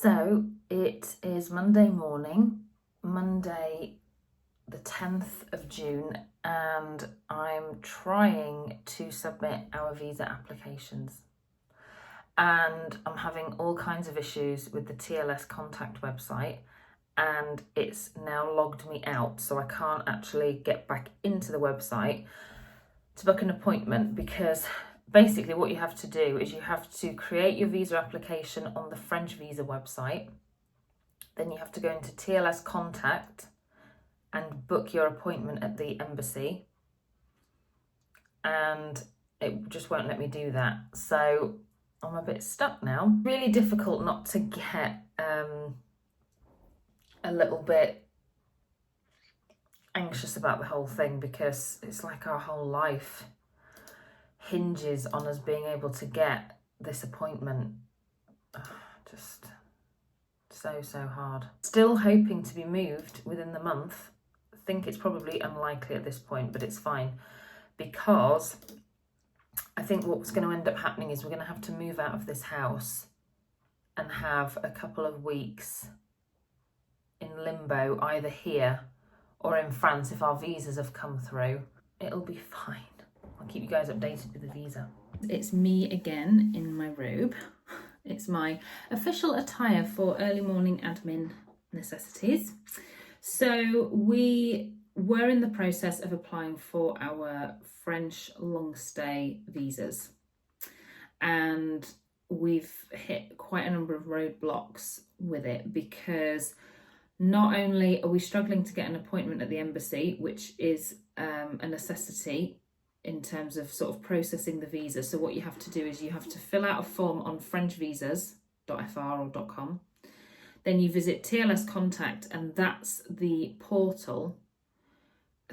So it is Monday morning, Monday the 10th of June, and I'm trying to submit our visa applications. And I'm having all kinds of issues with the TLS contact website, and it's now logged me out, so I can't actually get back into the website to book an appointment, because basically what you have to do is you have to create your visa application on the French visa website. Then you have to go into TLS contact and book your appointment at the embassy, and it just won't let me do that. So I'm a bit stuck now. Really difficult not to get a little bit anxious about the whole thing, because it's like our whole life hinges on us being able to get this appointment. Just so hard. Still hoping to be moved within the month. I think it's probably unlikely at this point, but it's fine, because I think what's going to end up happening is we're going to have to move out of this house and have a couple of weeks in limbo, either here or in France if our visas have come through. It'll be fine. I'll keep you guys updated with the visa. It's me again in my robe. It's my official attire for early morning admin necessities. So we were in the process of applying for our French long stay visas, and we've hit quite a number of roadblocks with it, because not only are we struggling to get an appointment at the embassy, which is a necessity in terms of sort of processing the visa. So what you have to do is you have to fill out a form on frenchvisas.fr or .com. Then you visit TLS Contact, and that's the portal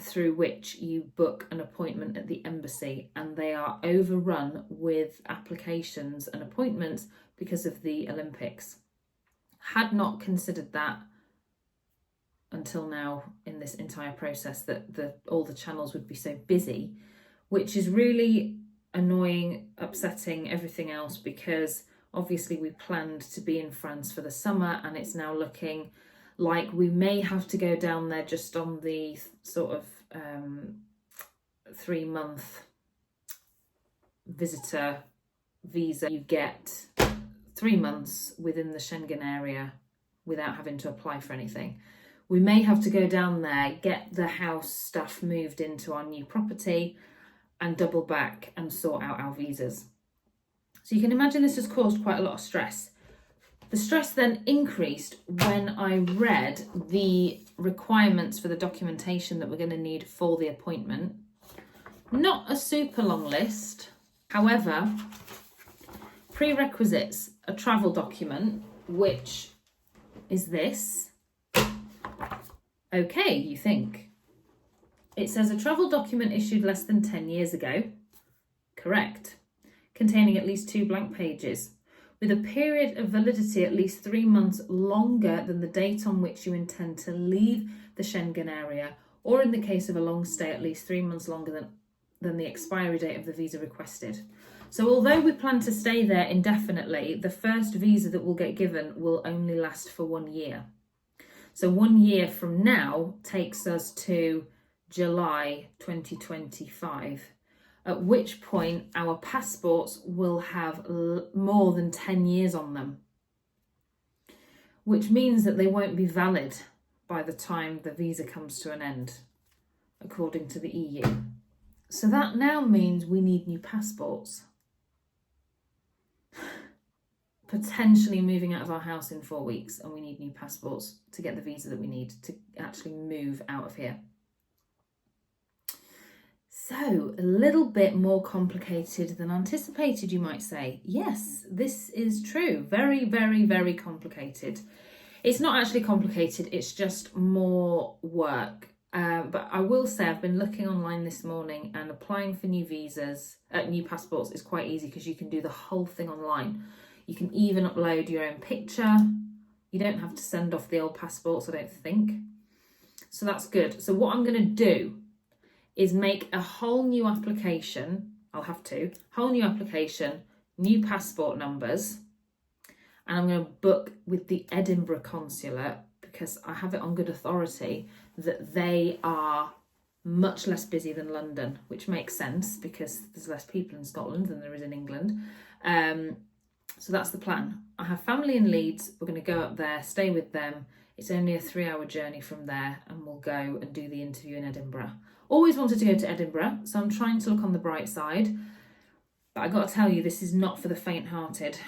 through which you book an appointment at the embassy, and they are overrun with applications and appointments because of the Olympics. Had not considered that until now in this entire process, that all the channels would be so busy, which is really annoying, upsetting, everything else, because obviously we planned to be in France for the summer, and it's now looking like we may have to go down there just on the sort of 3-month visitor visa. You get 3 months within the Schengen area without having to apply for anything. We may have to go down there, get the house stuff moved into our new property, and double back and sort out our visas. So you can imagine this has caused quite a lot of stress. The stress then increased when I read the requirements for the documentation that we're going to need for the appointment. Not a super long list. However, prerequisites: a travel document, which is this. Okay, you think. It says a travel document issued less than 10 years ago. Correct. Containing at least 2 blank pages, with a period of validity at least 3 months longer than the date on which you intend to leave the Schengen area, or in the case of a long stay, at least 3 months longer than the expiry date of the visa requested. So although we plan to stay there indefinitely, the first visa that we'll get given will only last for 1 year. So 1 year from now takes us to July 2025, at which point our passports will have more than 10 years on them, which means that they won't be valid by the time the visa comes to an end, according to the EU. So that now means we need new passports. Potentially moving out of our house in 4 weeks, and we need new passports to get the visa that we need to actually move out of here. So, a little bit more complicated than anticipated, you might say. Yes, this is true. Very, very, very complicated. It's not actually complicated, it's just more work. But I will say I've been looking online this morning, and applying for new visas, new passports is quite easy, because you can do the whole thing online. You can even upload your own picture. You don't have to send off the old passports, I don't think. So that's good. So what I'm going to do is make a whole new application. Whole new application, new passport numbers, and I'm going to book with the Edinburgh consulate because I have it on good authority that they are much less busy than London, which makes sense because there's less people in Scotland than there is in England. So that's the plan. I have family in Leeds. We're going to go up there, stay with them. It's only a 3-hour journey from there, and we'll go and do the interview in Edinburgh. Always wanted to go to Edinburgh, so I'm trying to look on the bright side. But I got to tell you, this is not for the faint-hearted,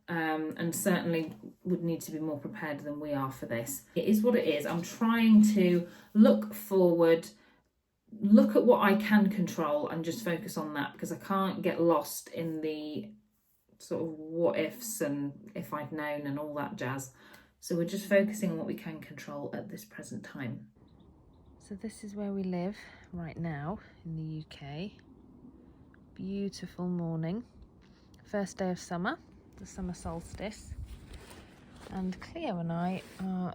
and certainly would need to be more prepared than we are for this. It is what it is. I'm trying to look forward, look at what I can control, and just focus on that, because I can't get lost in the sort of what ifs and if I'd known and all that jazz. So we're just focusing on what we can control at this present time. So this is where we live right now in the UK. Beautiful morning. First day of summer, the summer solstice. And Cleo and I are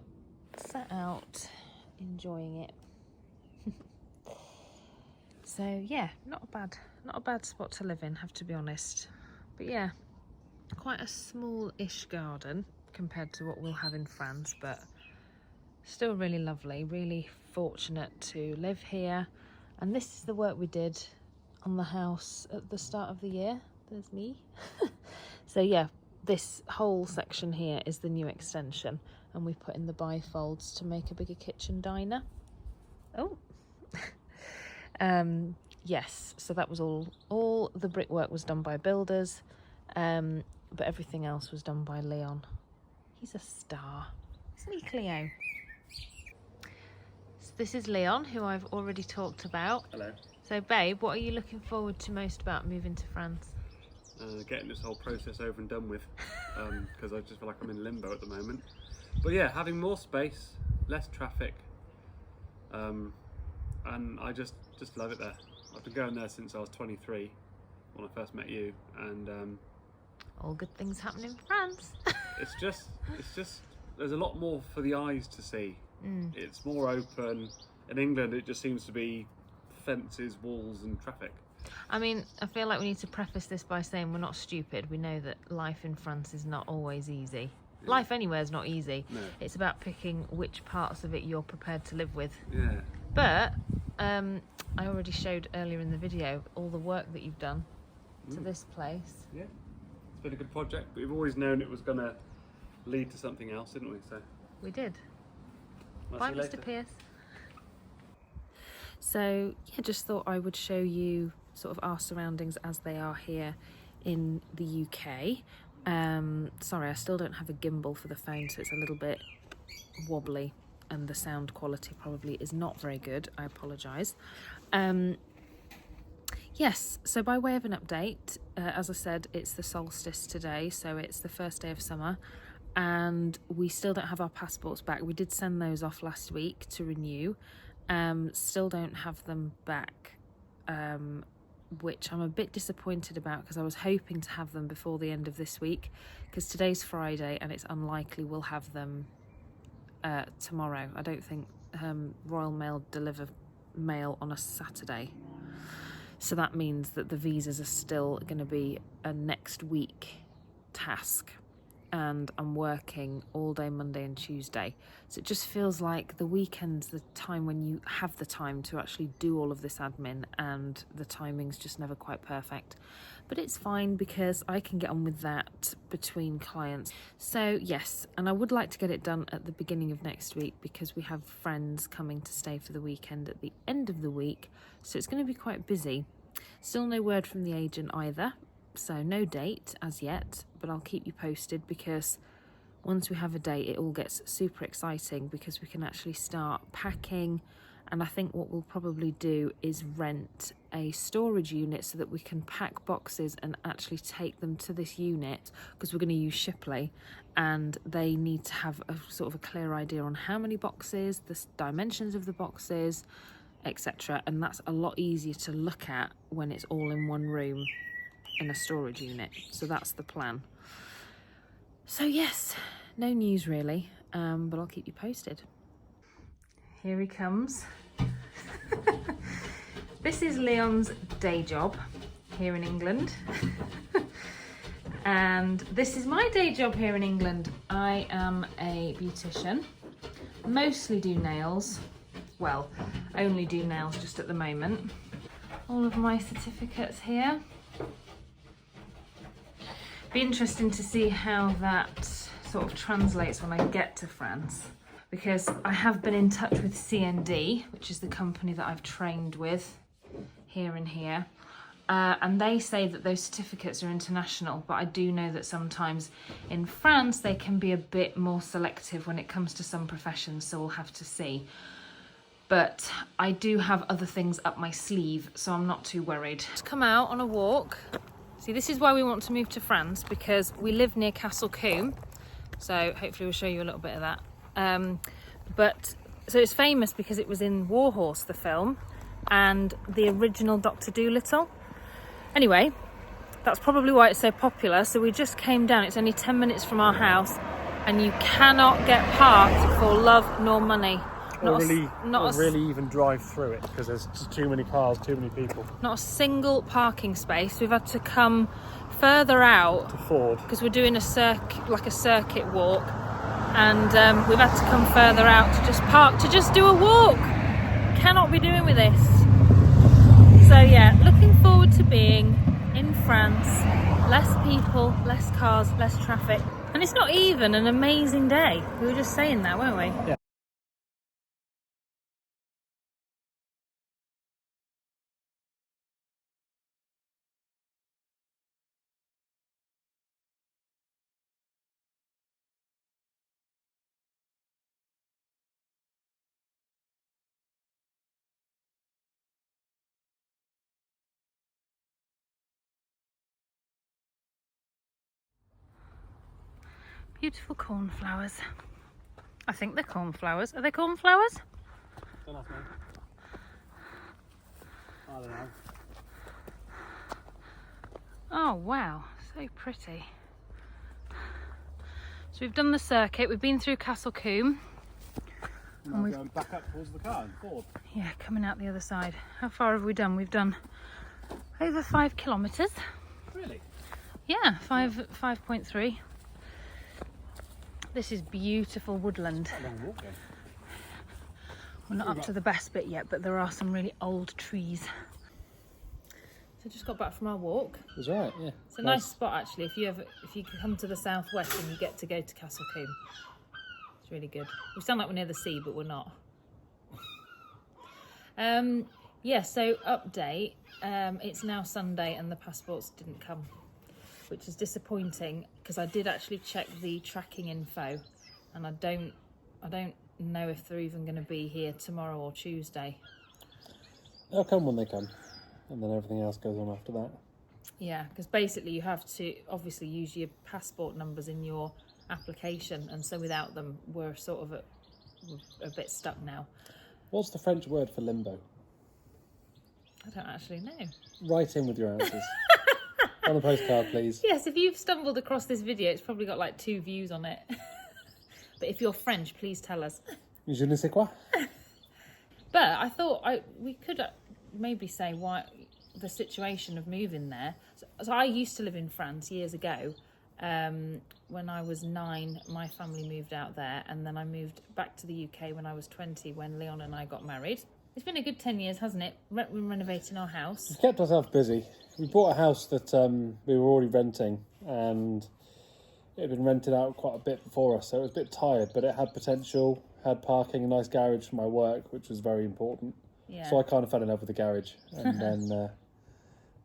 set out enjoying it. So yeah, not a bad spot to live in, have to be honest. But yeah, quite a small-ish garden compared to what we'll have in France, but still really lovely, really fortunate to live here. And this is the work we did on the house at the start of the year. There's me. So yeah, this whole section here is the new extension, and we put in the bifolds to make a bigger kitchen diner. Oh. Yes, so that was all the brickwork was done by builders, but everything else was done by Leon. He's a star, isn't he, Cleo? So this is Leon, who I've already talked about. Hello. So babe, what are you looking forward to most about moving to France? Getting this whole process over and done with, because I just feel like I'm in limbo at the moment. But yeah, having more space, less traffic, and I just love it there. I've been going there since I was 23 when I first met you, and all good things happen in France. it's just there's a lot more for the eyes to see. It's more open. In England it just seems to be fences, walls and traffic. I mean, I feel like we need to preface this by saying we're not stupid. We know that life in France is not always easy. Yeah. Life anywhere is not easy. No. It's about picking which parts of it you're prepared to live with. Yeah. But I already showed earlier in the video all the work that you've done to this place. Yeah, it's been a good project. We've always known it was going to lead to something else, didn't we? So we did. Bye, Mr. Pierce. So yeah, just thought I would show you sort of our surroundings as they are here in the UK. Sorry, I still don't have a gimbal for the phone, so it's a little bit wobbly and the sound quality probably is not very good. I apologise. Yes, so by way of an update, as I said, it's the solstice today, so it's the first day of summer, and we still don't have our passports back. We did send those off last week to renew. Still don't have them back, which I'm a bit disappointed about because I was hoping to have them before the end of this week, because today's Friday and it's unlikely we'll have them tomorrow. I don't think Royal Mail deliver mail on a Saturday, so that means that the visas are still going to be a next week task, and I'm working all day Monday and Tuesday, so it just feels like the weekend's the time when you have the time to actually do all of this admin, and the timing's just never quite perfect. But it's fine because I can get on with that between clients. So yes, and I would like to get it done at the beginning of next week because we have friends coming to stay for the weekend at the end of the week, so it's going to be quite busy. Still no word from the agent either, so no date as yet, but I'll keep you posted, because once we have a date it all gets super exciting because we can actually start packing. And I think what we'll probably do is rent a storage unit so that we can pack boxes and actually take them to this unit, because we're going to use Shipley and they need to have a sort of a clear idea on how many boxes, the dimensions of the boxes, etc. And that's a lot easier to look at when it's all in one room in a storage unit. So that's the plan. So yes, no news really, but I'll keep you posted. Here he comes. This is Leon's day job here in England. And this is my day job here in England. I am a beautician, mostly do nails. Well, only do nails just at the moment. All of my certificates here. Be interesting to see how that sort of translates when I get to France, because I have been in touch with CND, which is the company that I've trained with here and here. And they say that those certificates are international, but I do know that sometimes in France they can be a bit more selective when it comes to some professions, so we'll have to see. But I do have other things up my sleeve, so I'm not too worried. To come out on a walk. See, this is why we want to move to France, because we live near Castle Combe, so hopefully we'll show you a little bit of that. So it's famous because it was in Warhorse, the film, and the original Dr. Dolittle. Anyway, that's probably why it's so popular. So we just came down. It's only 10 minutes from our house, and you cannot get parked for love nor money. Not really even drive through it, because there's just too many cars, too many people. Not a single parking space. We've had to come further out To Ford. because we're doing a circuit walk, and we've had to come further out to just park, to just do a walk. Cannot be doing with this. So yeah, looking forward to being in France. Less people, less cars, less traffic. And it's not even an amazing day. We were just saying that, weren't we? Yeah. Beautiful cornflowers. I think they're cornflowers. Are they cornflowers? Don't ask me. I don't know. Oh wow, so pretty. So we've done the circuit, we've been through Castle Combe. And we're going back up towards the car and Ford. Yeah, coming out the other side. How far have we done? We've done over 5 kilometres. Really? Yeah, 5.3. This is beautiful woodland. That's a long walk then. We're not up to the best bit yet, but there are some really old trees. So just got back from our walk. That's right, yeah. It's a nice spot actually. If you come to the southwest and you get to go to Castle Combe, it's really good. We sound like we're near the sea, but we're not. Yeah. So update. It's now Sunday and the passports didn't come, which is disappointing because I did actually check the tracking info, and I don't know if they're even going to be here tomorrow or Tuesday. They'll come when they come, and then everything else goes on after that. Yeah, because basically you have to obviously use your passport numbers in your application, and so without them we're sort of a bit stuck now. What's the French word for limbo? I don't actually know. Write in with your answers. On a postcard, please. Yes, if you've stumbled across this video, it's probably got like 2 views on it. But if you're French, please tell us. Je ne sais quoi. But I thought we could maybe say why the situation of moving there. So I used to live in France years ago. When I was 9, my family moved out there, and then I moved back to the UK when I was 20, when Leon and I got married. It's been a good 10 years, hasn't it? We're renovating our house. We've kept ourselves busy. We bought a house that we were already renting, and it had been rented out quite a bit before us, so it was a bit tired, but it had potential, had parking, a nice garage for my work, which was very important. Yeah. So I kind of fell in love with the garage, and then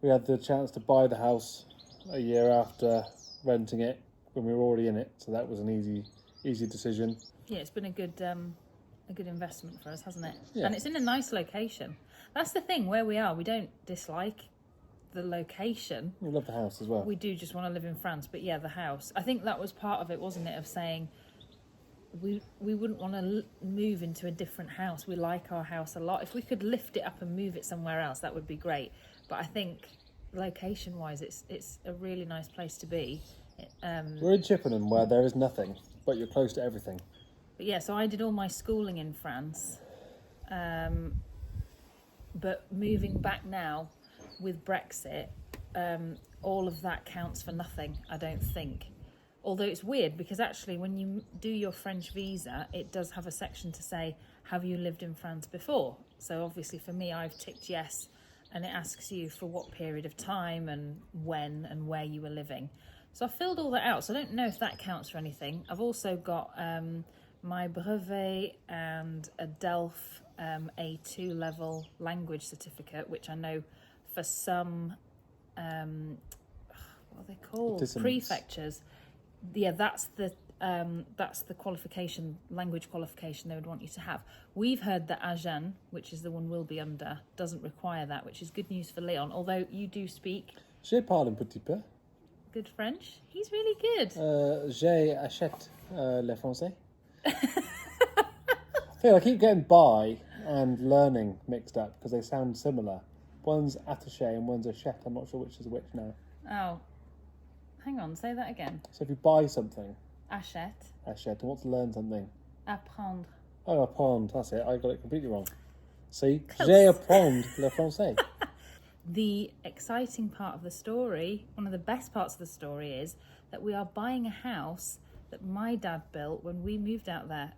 we had the chance to buy the house a year after renting it when we were already in it, so that was an easy decision. Yeah, it's been a good investment for us, hasn't it? Yeah. And it's in a nice location. That's the thing, where we are, we don't dislike the location. We love the house as well. We do just want to live in France, but yeah, the house. I think that was part of it, wasn't it, of saying we wouldn't want to move into a different house. We like our house a lot. If we could lift it up and move it somewhere else, that would be great. But I think location-wise, it's a really nice place to be. We're in Chippenham, where there is nothing, but you're close to everything. But yeah, so I did all my schooling in France. But moving back now with Brexit, all of that counts for nothing, I don't think. Although it's weird because actually when you do your French visa, it does have a section to say, have you lived in France before? So obviously for me, I've ticked yes, and it asks you for what period of time and when and where you were living. So I filled all that out, so I don't know if that counts for anything. I've also got my brevet and a DELF A2 level language certificate, which I know for some, what are they called? Prefectures. Yeah, that's the qualification, language qualification they would want you to have. We've heard that Agen, which is the one we'll be under, doesn't require that, which is good news for Leon. Although you do speak. Je parle un petit peu. Good French. He's really good. J'achète le français. I feel I keep getting by and learning mixed up because they sound similar. One's attaché and one's achète. I'm not sure which is which now. Oh, hang on. Say that again. So if you buy something, Achète. achète, and want to learn something. Apprendre. Oh, apprendre. That's it. I got it completely wrong. See, Close. j'apprends le français. The exciting part of the story, one of the best parts of the story, is that we are buying a house that my dad built when we moved out there.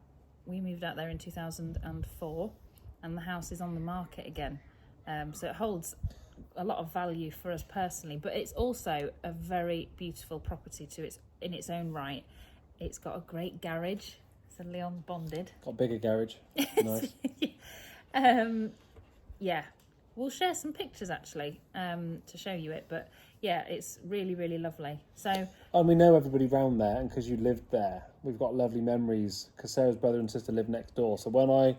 We moved out there in 2004, and the house is on the market again. So it holds a lot of value for us personally, but it's also a very beautiful property in its own right. It's got a great garage. So Leon bonded. Got a bigger garage. Nice. Yeah. We'll share some pictures actually to show you it, but yeah, it's really, really lovely. So, And we know everybody round there, and because you lived there, we've got lovely memories because Sarah's brother and sister live next door. So when I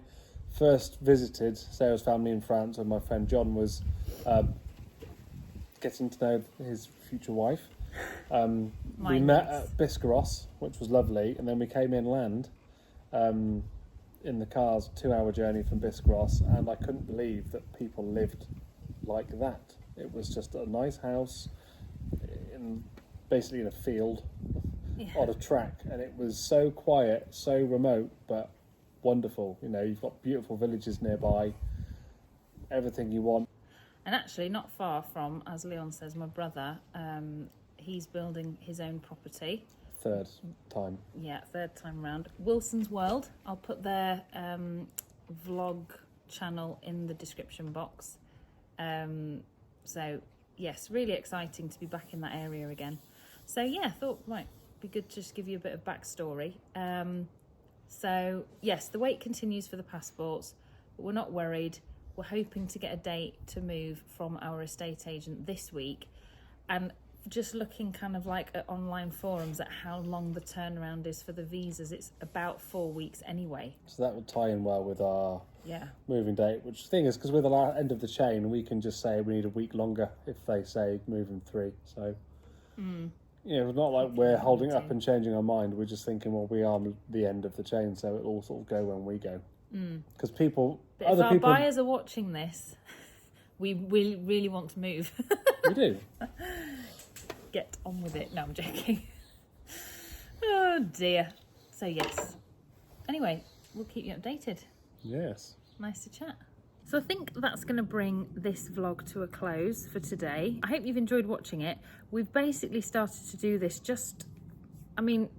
first visited Sarah's family in France, when my friend John was getting to know his future wife, we met at Biscarrosse, which was lovely, and then we came inland in the cars, 2-hour journey from Biscarrosse, and I couldn't believe that people lived like that. It was just a nice house basically in a field on a track, and it was so quiet, so remote, but wonderful. You know, you've got beautiful villages nearby, everything you want. and actually not far from, as Leon says, my brother, he's building his own property. Third time. Yeah, third time round. Wilson's World. I'll put their vlog channel in the description box. So, yes, really exciting to be back in that area again. So, yeah, I thought might be good to just give you a bit of backstory. So, yes, the wait continues for the passports, but we're not worried. We're hoping to get a date to move from our estate agent this week. And just looking kind of like at online forums at how long the turnaround is for the visas, it's about 4 weeks anyway. So that would tie in well with our Yeah. moving date, which the thing is, because we're the end of the chain, we can just say we need a week longer if they say move in 3. So, you know, it's not like we're holding up and changing our mind. We're just thinking, well, we are the end of the chain, so it'll all sort of go when we go. Because people, But other if our people, buyers are watching this, we really want to move. we do. Get on with it. No, I'm joking. Oh dear. So yes. Anyway, we'll keep you updated. Yes. Nice to chat. So I think that's going to bring this vlog to a close for today. I hope you've enjoyed watching it. We've basically started to do this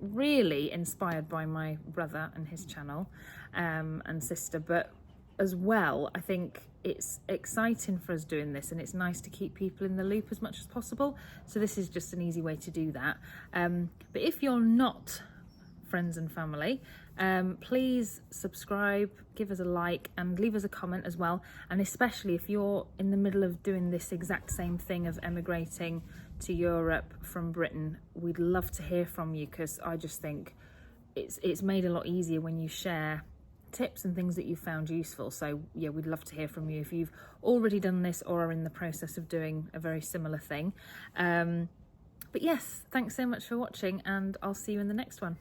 really inspired by my brother and his channel and sister, but as well, I think it's exciting for us doing this, and it's nice to keep people in the loop as much as possible. So this is just an easy way to do that. But if you're not friends and family, please subscribe, give us a like, and leave us a comment as well. And especially if you're in the middle of doing this exact same thing of emigrating to Europe from Britain, we'd love to hear from you, because I just think it's made a lot easier when you share tips and things that you found useful. So yeah, we'd love to hear from you if you've already done this or are in the process of doing a very similar thing. But yes, thanks so much for watching, and I'll see you in the next one.